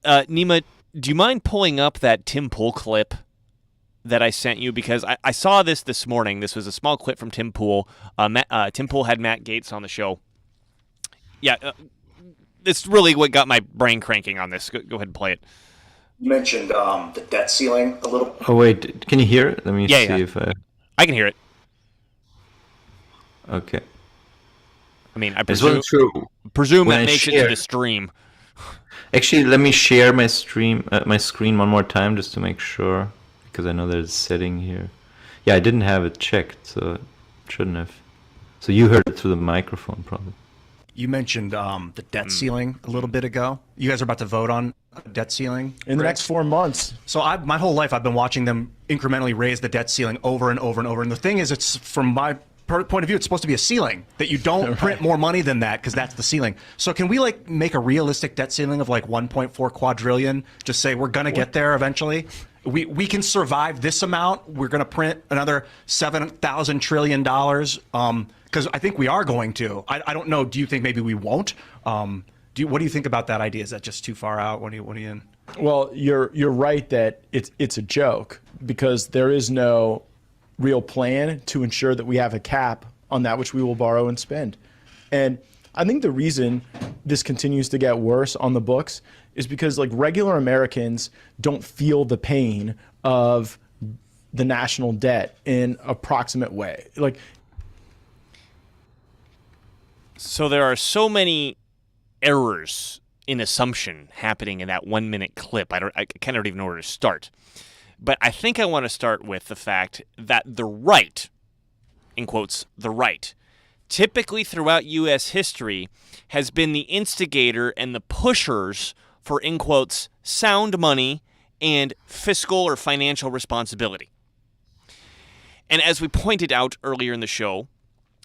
Nima, do you mind pulling up that Tim Pool clip that I sent you? Because I saw this morning. This was a small clip from Tim Pool. Tim Pool had Matt Gaetz on the show. Yeah, it's really what got my brain cranking on this. Go ahead and play it. You mentioned the debt ceiling a little. Oh, wait. Can you hear it? Let me see if I can hear it. Okay. I mean, I presume that makes it to the stream. Actually, let me share my screen one more time just to make sure, because I know there's a setting here. Yeah, I didn't have it checked, so it shouldn't have. So you heard it through the microphone, probably. You mentioned the debt ceiling a little bit ago. You guys are about to vote on a debt ceiling in the next 4 months. So my whole life I've been watching them incrementally raise the debt ceiling over and over and over. And the thing is, it's from my point of view, it's supposed to be a ceiling that you don't print more money than that because that's the ceiling. So can we like make a realistic debt ceiling of like 1.4 quadrillion? Just say we're gonna get there eventually. We can survive this amount. We're gonna print another $7,000 trillion. Because I think we are going to. I don't know. Do you think maybe we won't? What do you think about that idea? Is that just too far out? What are you in? Well, you're right that it's a joke because there is no real plan to ensure that we have a cap on that which we will borrow and spend. And I think the reason this continues to get worse on the books is because like regular Americans don't feel the pain of the national debt in a proximate way. Like, so there are so many errors in assumption happening in that 1 minute clip. I kind of don't even know where to start. But I think I want to start with the fact that the right, in quotes, the right, typically throughout U.S. history has been the instigator and the pushers for, in quotes, sound money and fiscal or financial responsibility. And as we pointed out earlier in the show,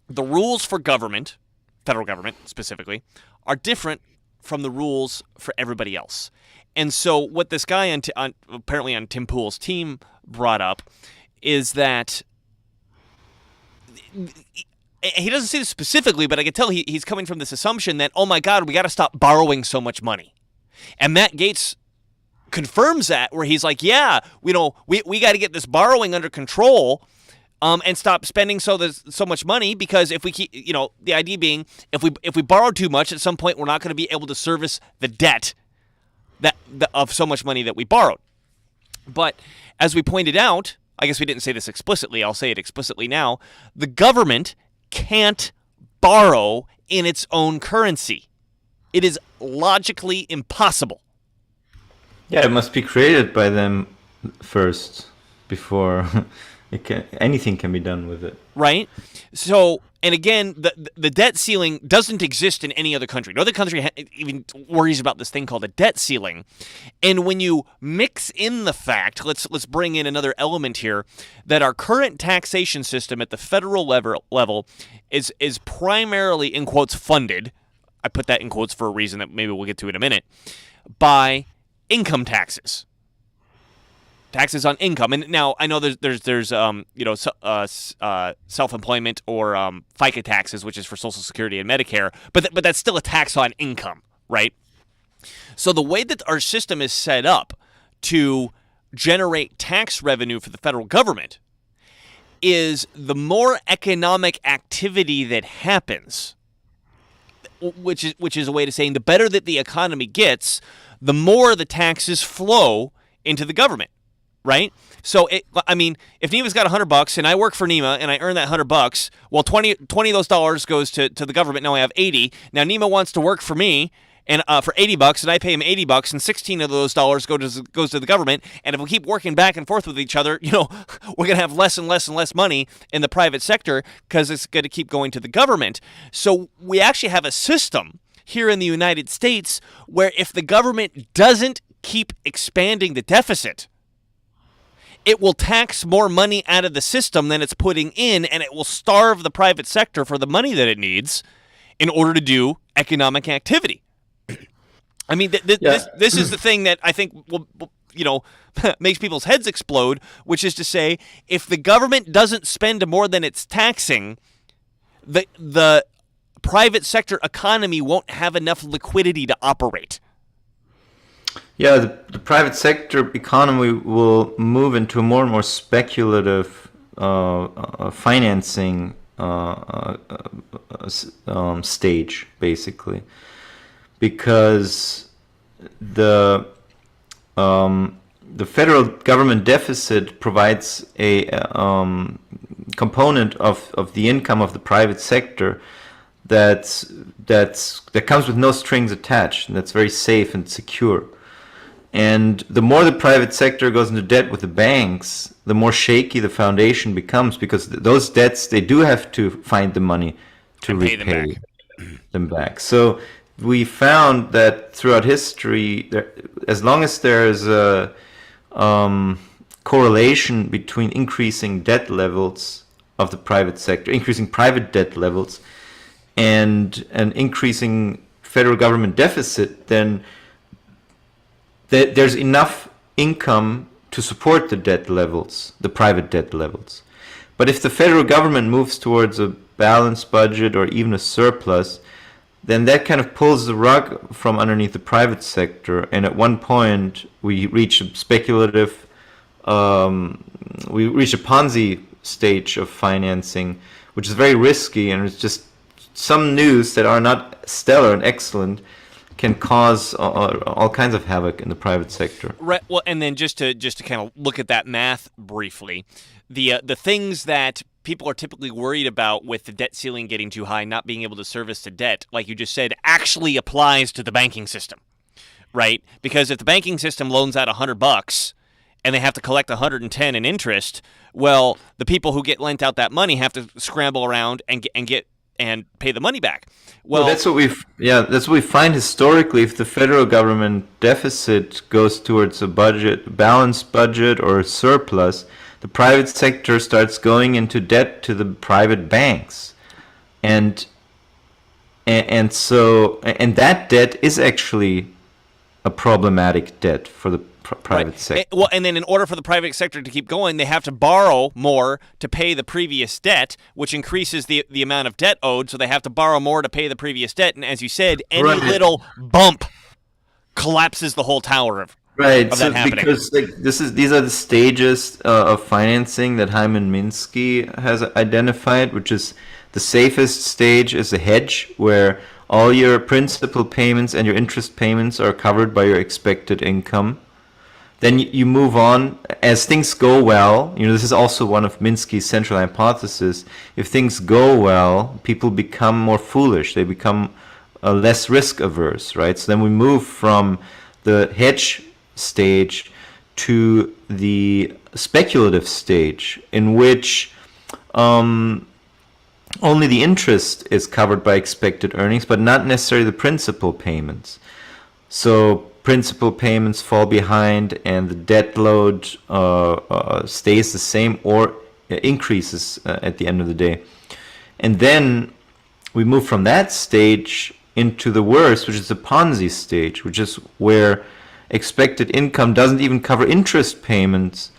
the rules for government, federal government specifically, are different from the rules for everybody else. And so what this guy apparently on Tim Pool's team brought up is that he doesn't say this specifically, but I can tell he's coming from this assumption that, oh my God, we got to stop borrowing so much money. And Matt Gaetz confirms that, where he's like, yeah, we got to get this borrowing under control and stop spending so much money, because if we keep, the idea being if we borrow too much, at some point we're not going to be able to service the debt of so much money that we borrowed. But as we pointed out, I guess we didn't say this explicitly, I'll say it explicitly now, the government can't borrow in its own currency. It is logically impossible. Yeah, it must be created by them first before anything can be done with it. Right? So, and again, the debt ceiling doesn't exist in any other country. No other country even worries about this thing called a debt ceiling. And when you mix in the fact, let's bring in another element here, that our current taxation system at the federal level is primarily, in quotes, funded, I put that in quotes for a reason that maybe we'll get to in a minute, by income taxes. Taxes on income. And now I know there's self-employment or FICA taxes, which is for Social Security and Medicare, but that's still a tax on income, right? So the way that our system is set up to generate tax revenue for the federal government is the more economic activity that happens, which is a way of saying the better that the economy gets, the more the taxes flow into the government. Right? So, if Nima's got $100 and I work for Nima and I earn that $100, well, 20 of those dollars goes to the government. Now I have 80. Now Nima wants to work for me and for $80 and I pay him $80 and 16 of those dollars goes to the government. And if we keep working back and forth with each other, we're going to have less and less and less money in the private sector because it's going to keep going to the government. So we actually have a system here in the United States where if the government doesn't keep expanding the deficit, it will tax more money out of the system than it's putting in, and it will starve the private sector for the money that it needs in order to do economic activity. I mean, this is the thing that I think will makes people's heads explode, which is to say, if the government doesn't spend more than it's taxing, the private sector economy won't have enough liquidity to operate. Yeah, the private sector economy will move into a more and more speculative financing stage, basically, because the the federal government deficit provides a component of the income of the private sector that comes with no strings attached, and that's very safe and secure. And the more the private sector goes into debt with the banks, the more shaky the foundation becomes, because those debts, they do have to find the money to repay them back. So we found that throughout history, as long as there's a correlation between increasing debt levels of the private sector, increasing private debt levels, and an increasing federal government deficit, then there's enough income to support the debt levels, the private debt levels. But if the federal government moves towards a balanced budget or even a surplus, then that kind of pulls the rug from underneath the private sector. And at one point, we reach a speculative, we reach a Ponzi stage of financing, which is very risky, and it's just some news that are not stellar and excellent can cause all kinds of havoc in the private sector. Right. Well, and then just to kind of look at that math briefly, the things that people are typically worried about with the debt ceiling getting too high, not being able to service the debt, like you just said, actually applies to the banking system, right? Because if the banking system loans out $100 and they have to collect 110 in interest, well, the people who get lent out that money have to scramble around and pay the money back. Well, that's what we find historically. If the federal government deficit goes towards a balanced budget or a surplus, the private sector starts going into debt to the private banks, and that debt is actually a problematic debt for the private sector. Well, and then in order for the private sector to keep going, they have to borrow more to pay the previous debt, which increases the amount of debt owed. So they have to borrow more to pay the previous debt. And as you said, any little bump collapses the whole tower of that happening. Because these are the stages of financing that Hyman Minsky has identified, which is the safest stage is a hedge, where all your principal payments and your interest payments are covered by your expected income. Then you move on as things go well. This is also one of Minsky's central hypotheses. If things go well, people become more foolish. They become less risk averse, right? So then we move from the hedge stage to the speculative stage, in which only the interest is covered by expected earnings, but not necessarily the principal payments. So principal payments fall behind, and the debt load stays the same or increases at the end of the day. And then we move from that stage into the worst, which is the Ponzi stage, which is where expected income doesn't even cover interest payments,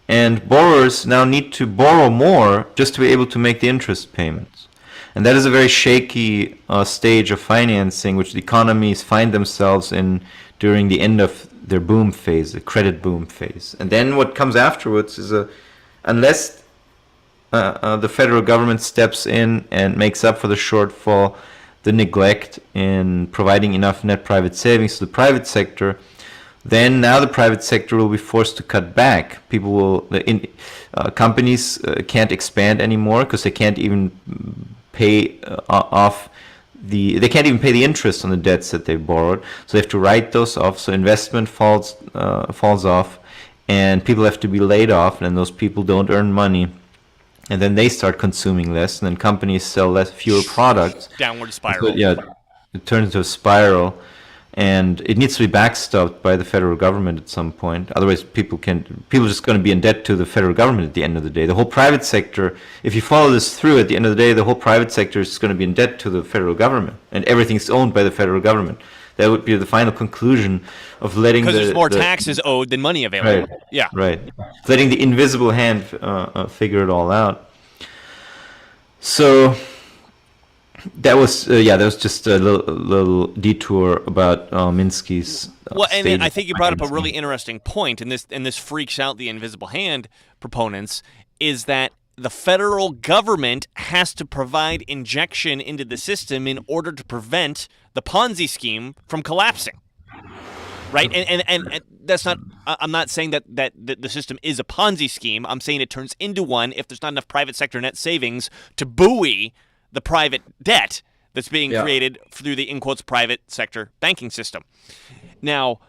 and borrowers now need to borrow more just to be able to make the interest payments. And that is a very shaky stage of financing, which the economies find themselves in during the end of their boom phase, the credit boom phase. And then what comes afterwards is unless the federal government steps in and makes up for the shortfall, the neglect in providing enough net private savings to the private sector, then now the private sector will be forced to cut back. Companies can't expand anymore because they can't even pay they can't even pay the interest on the debts that they've borrowed, so they have to write those off. So investment falls off, and people have to be laid off, and those people don't earn money, and then they start consuming less, and then companies sell fewer products. Downward spiral. So, it turns into a spiral, and it needs to be backstopped by the federal government at some point. Otherwise, people are just going to be in debt to the federal government at the end of the day. The whole private sector, if you follow this through, at the end of the day, the whole private sector is going to be in debt to the federal government, and everything's owned by the federal government. That would be the final conclusion of letting because there's more taxes owed than money available. Right. Yeah. Right. Letting the invisible hand figure it all out. So That was that was just a little detour about Minsky's. Well, and stated I think you brought up a financing. really interesting point, and this freaks out the invisible hand proponents, is that the federal government has to provide injection into the system in order to prevent the Ponzi scheme from collapsing. Right? And that's not, I'm not saying that the system is a Ponzi scheme. I'm saying it turns into one if there's not enough private sector net savings to buoy the private debt that's being created through the, in quotes, private sector banking system. Now,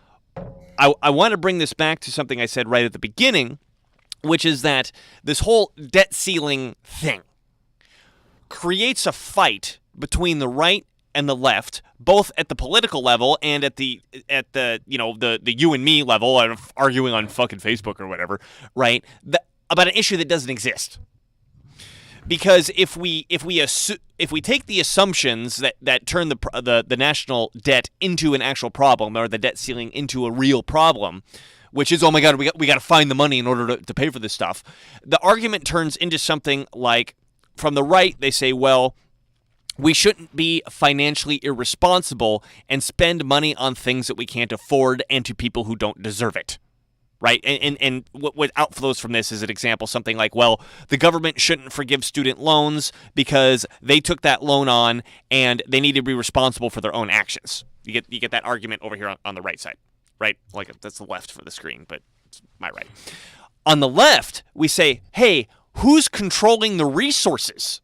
I want to bring this back to something I said right at the beginning, which is that this whole debt ceiling thing creates a fight between the right and the left, both at the political level and at the the you and me level of arguing on fucking Facebook or whatever, right? About an issue that doesn't exist. Because if we take the assumptions that turn the national debt into an actual problem, or the debt ceiling into a real problem, which is, oh my God, we got to find the money in order to pay for this stuff, the argument turns into something like, from the right, they say, well, we shouldn't be financially irresponsible and spend money on things that we can't afford and to people who don't deserve it. Right? And what outflows from this is an example, something like, well, the government shouldn't forgive student loans because they took that loan on and they need to be responsible for their own actions. You get that argument over here on the right side, right? Like, that's the left for the screen, but it's my right. On the left, we say, hey, who's controlling the resources?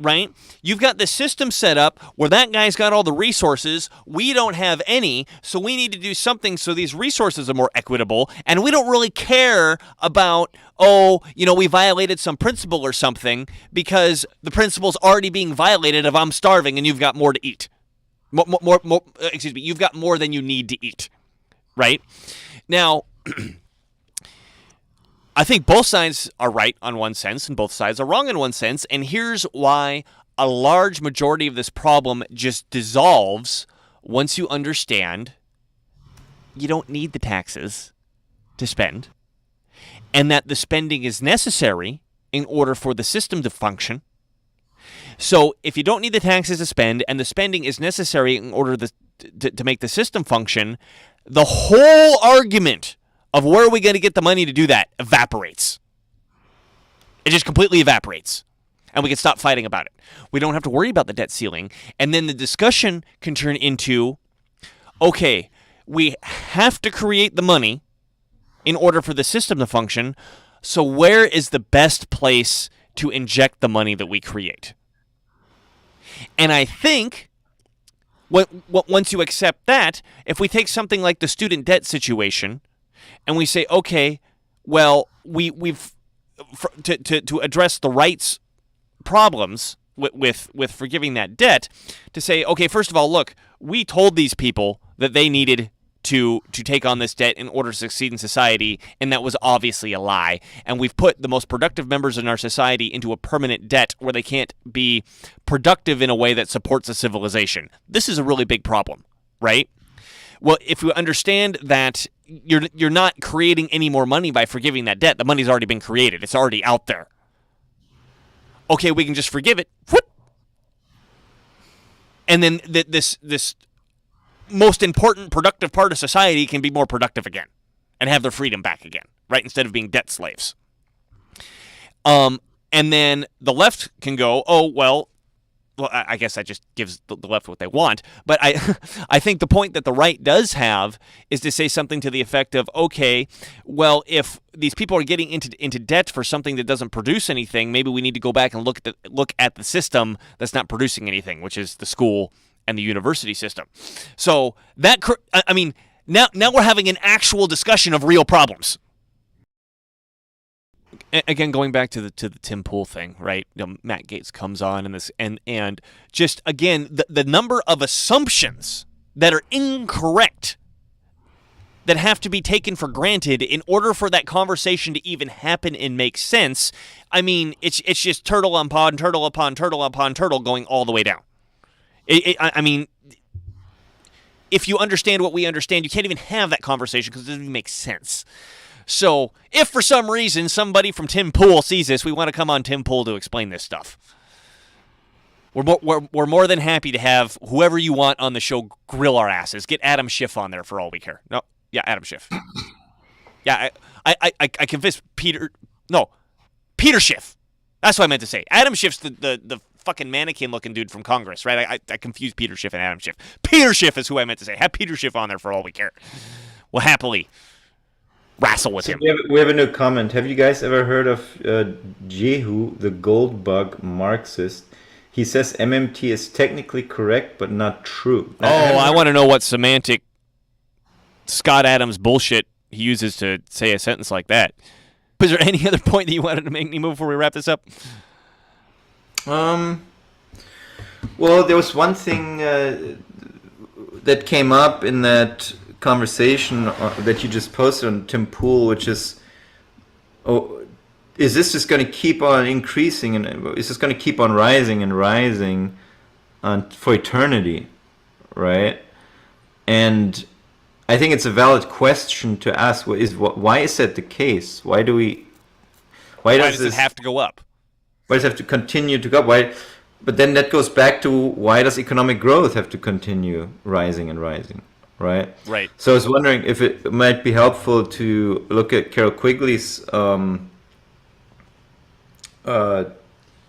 Right? You've got the system set up where that guy's got all the resources. We don't have any, so we need to do something so these resources are more equitable. And we don't really care about, we violated some principle or something, because the principle's already being violated if I'm starving and you've got more to eat. You've got more than you need to eat. Right? Now, I think both sides are right on one sense and both sides are wrong in one sense, and here's why a large majority of this problem just dissolves once you understand you don't need the taxes to spend, and that the spending is necessary in order for the system to function. So if you don't need the taxes to spend and the spending is necessary in order to make the system function, the whole argument of where are we going to get the money to do that evaporates. It just completely evaporates. And we can stop fighting about it. We don't have to worry about the debt ceiling. And then the discussion can turn into, okay, we have to create the money in order for the system to function. So where is the best place to inject the money that we create? And I think once you accept that, if we take something like the student debt situation, and we say, okay, well, to address the rights problems with forgiving that debt, to say, okay, first of all, look, we told these people that they needed to take on this debt in order to succeed in society, and that was obviously a lie. And we've put the most productive members in our society into a permanent debt where they can't be productive in a way that supports a civilization. This is a really big problem, right? Well, if we understand that you're not creating any more money by forgiving that debt, the money's already been created. It's already out there. Okay, we can just forgive it. Whoop. And then this most important productive part of society can be more productive again and have their freedom back again, right? Instead of being debt slaves. And then the left can go, well, I guess that just gives the left what they want. But I think the point that the right does have is to say something to the effect of, okay, well, if these people are getting into debt for something that doesn't produce anything, maybe we need to go back and look at the system that's not producing anything, which is the school and the university system. So now we're having an actual discussion of real problems. Again, going back to the Tim Pool thing, right? Matt Gaetz comes on and just again the number of assumptions that are incorrect that have to be taken for granted in order for that conversation to even happen and make sense. I mean, it's just turtle upon turtle upon turtle upon turtle going all the way down. I mean, if you understand what we understand, you can't even have that conversation because it doesn't even make sense. So, if for some reason somebody from Tim Pool sees this, we want to come on Tim Pool to explain this stuff. We're more than happy to have whoever you want on the show grill our asses. Get Adam Schiff on there for all we care. No, yeah, Adam Schiff. Yeah, I convinced Peter. No, Peter Schiff. That's what I meant to say. Adam Schiff's the fucking mannequin-looking dude from Congress, right? I confused Peter Schiff and Adam Schiff. Peter Schiff is who I meant to say. Have Peter Schiff on there for all we care. We'll happily wrestle with him. We have a new comment. Have you guys ever heard of Jehu, the gold bug Marxist? He says MMT is technically correct, but not true. I want to know what semantic Scott Adams bullshit he uses to say a sentence like that. Was there any other point that you wanted to make me move before we wrap this up? Well, there was one thing that came up in that conversation that you just posted on Tim Pool, which is, is this just going to keep on increasing, and is this going to keep on rising and rising for eternity, right? And I think it's a valid question to ask. Why is that the case? Why does it have to go up? Why does it have to continue to go up? Why? But then that goes back to, why does economic growth have to continue rising and rising, right? Right. So I was wondering if it might be helpful to look at Carol Quigley's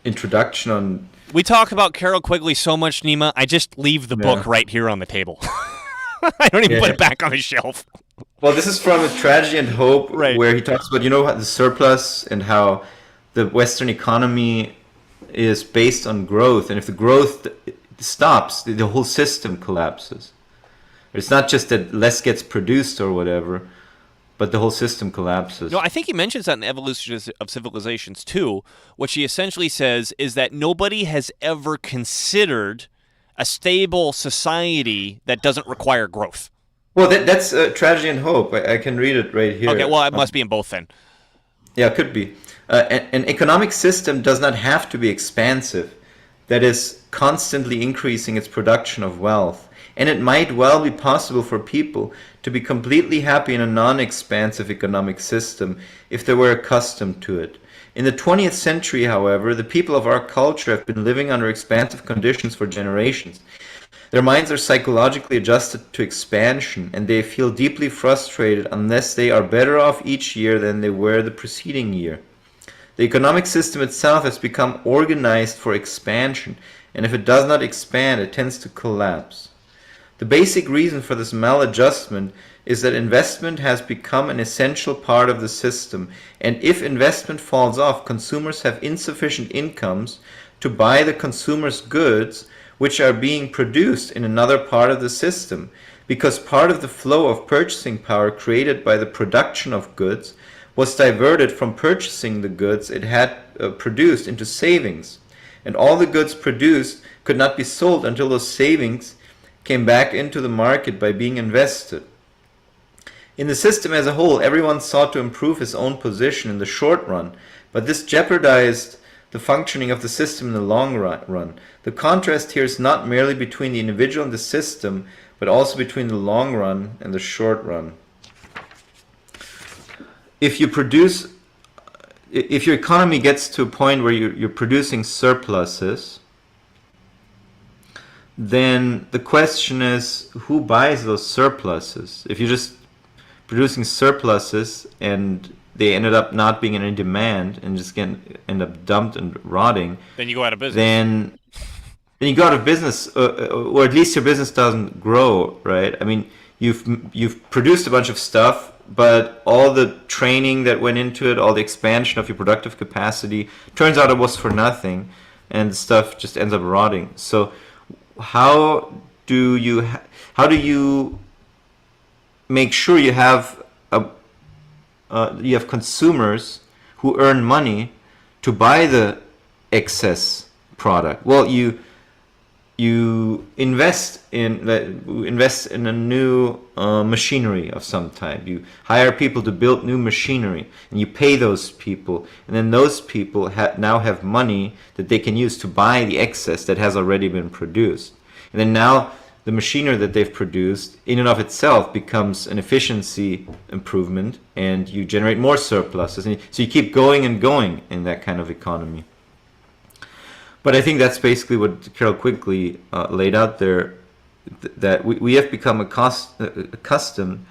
introduction on. We talk about Carol Quigley so much, Nima. I just leave the book right here on the table. I don't even put it back on the shelf. Well, this is from A Tragedy and Hope, right, where he talks about, the surplus and how the Western economy is based on growth. And if the growth stops, the whole system collapses. It's not just that less gets produced or whatever, but the whole system collapses. No, I think he mentions that in the Evolution of Civilizations too. What she essentially says is that nobody has ever considered a stable society that doesn't require growth. Well, that's Tragedy and Hope. I can read it right here. Okay, well, it must be in both then. Yeah, it could be. An economic system does not have to be expansive, that is, constantly increasing its production of wealth. And it might well be possible for people to be completely happy in a non-expansive economic system if they were accustomed to it. In the 20th century, however, the people of our culture have been living under expansive conditions for generations. Their minds are psychologically adjusted to expansion, and they feel deeply frustrated unless they are better off each year than they were the preceding year. The economic system itself has become organized for expansion, and if it does not expand, it tends to collapse. The basic reason for this maladjustment is that investment has become an essential part of the system, and if investment falls off, consumers have insufficient incomes to buy the consumer's goods which are being produced in another part of the system, because part of the flow of purchasing power created by the production of goods was diverted from purchasing the goods it had produced into savings, and all the goods produced could not be sold until those savings came back into the market by being invested. In the system as a whole, everyone sought to improve his own position in the short run, but this jeopardized the functioning of the system in the long run. The contrast here is not merely between the individual and the system, but also between the long run and the short run. If your economy gets to a point where you're producing surpluses, then the question is, who buys those surpluses? If you're just producing surpluses and they ended up not being in any demand and just end up dumped and rotting, then you go out of business. Then you go out of business, or at least your business doesn't grow, right? I mean, you've produced a bunch of stuff, but all the training that went into it, all the expansion of your productive capacity, turns out it was for nothing, and the stuff just ends up rotting. So how do you make sure you have consumers who earn money to buy the excess product? Well, you invest in a new machinery of some type. You hire people to build new machinery, and you pay those people, and then those people now have money that they can use to buy the excess that has already been produced. And then now the machinery that they've produced in and of itself becomes an efficiency improvement, and you generate more surpluses. And so you keep going and going in that kind of economy. But I think that's basically what Carol quickly laid out there, that we have become accustomed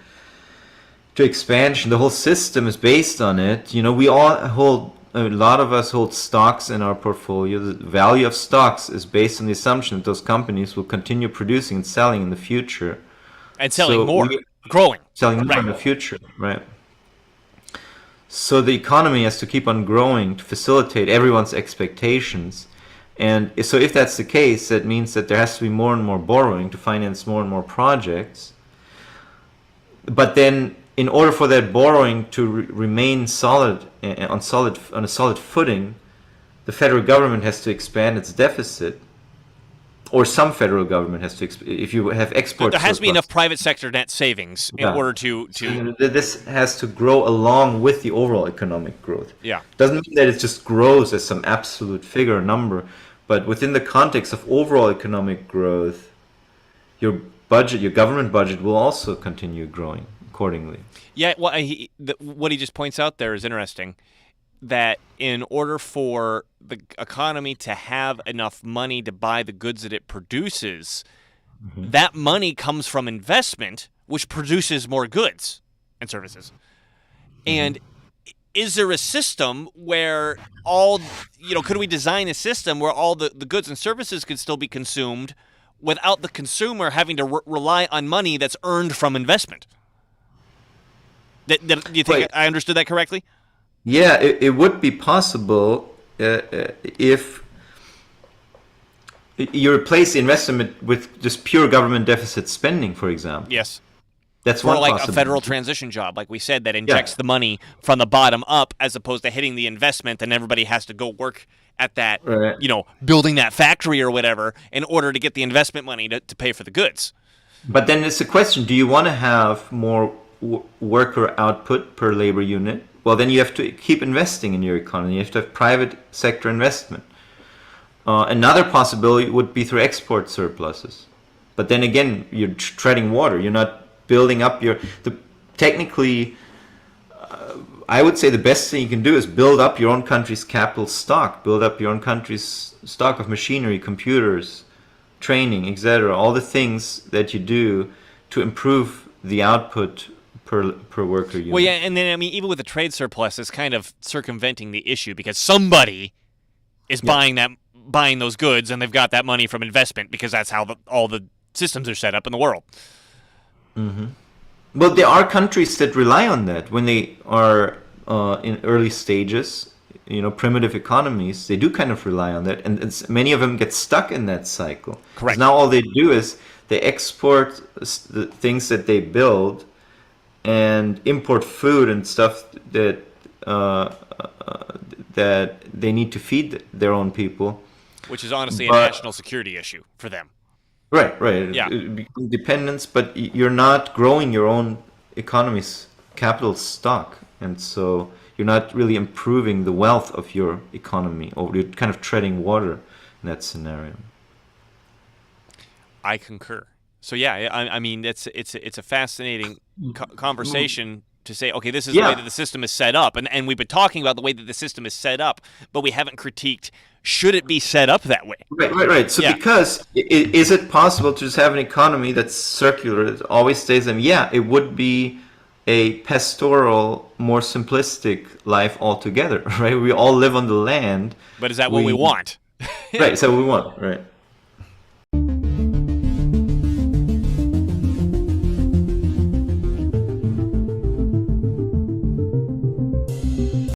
to expansion. The whole system is based on it. We all hold, a lot of us hold stocks in our portfolio. The value of stocks is based on the assumption that those companies will continue producing and selling in the future. And selling more, growing. Selling more in the future, right. So the economy has to keep on growing to facilitate everyone's expectations. And so if that's the case, that means that there has to be more and more borrowing to finance more and more projects. But then in order for that borrowing to remain solid on a solid footing, the federal government has to expand its deficit, or some federal government has to. If you have exports, there has to be enough private sector net savings in order to. This has to grow along with the overall economic growth. Yeah, doesn't mean that it just grows as some absolute figure or number, but within the context of overall economic growth, your government budget will also continue growing accordingly. Yeah, well, what he just points out there is interesting, that in order for the economy to have enough money to buy the goods that it produces, that money comes from investment, which produces more goods and services. And is there a system where could we design a system where all the goods and services could still be consumed without the consumer having to rely on money that's earned from investment? Do you think I understood that correctly? Yeah, it would be possible if you replace the investment with just pure government deficit spending, for example. Yes. That's or one like possibility. A federal transition job, like we said, that injects the money from the bottom up as opposed to hitting the investment and everybody has to go work at that, building that factory or whatever in order to get the investment money to pay for the goods. But then it's a question, do you want to have more worker output per labor unit? Well, then you have to keep investing in your economy. You have to have private sector investment. Another possibility would be through export surpluses. But then again, you're treading water. You're not building up technically, I would say the best thing you can do is build up your own country's capital stock, build up your own country's stock of machinery, computers, training, etc. All the things that you do to improve the output per worker unit. Well, yeah, and then even with the trade surplus, it's kind of circumventing the issue because somebody is buying those goods, and they've got that money from investment because that's how all the systems are set up in the world. Mm-hmm. Well, there are countries that rely on that when they are in early stages. Primitive economies, they do kind of rely on that, and many of them get stuck in that cycle. Correct. Now all they do is they export the things that they build and import food and stuff that they need to feed their own people. Which is honestly a national security issue for them. Right. Yeah. Dependence, but you're not growing your own economy's capital stock, and so you're not really improving the wealth of your economy, or you're kind of treading water in that scenario. I concur. So yeah, I mean it's a fascinating conversation to say, okay, this is the way that the system is set up, and we've been talking about the way that the system is set up, but we haven't critiqued should it be set up that way. Right. So because is it possible to just have an economy that's circular, that always stays in? Yeah, it would be a pastoral, more simplistic life altogether, right? We all live on the land. But is that what we want? Right, so we want, right.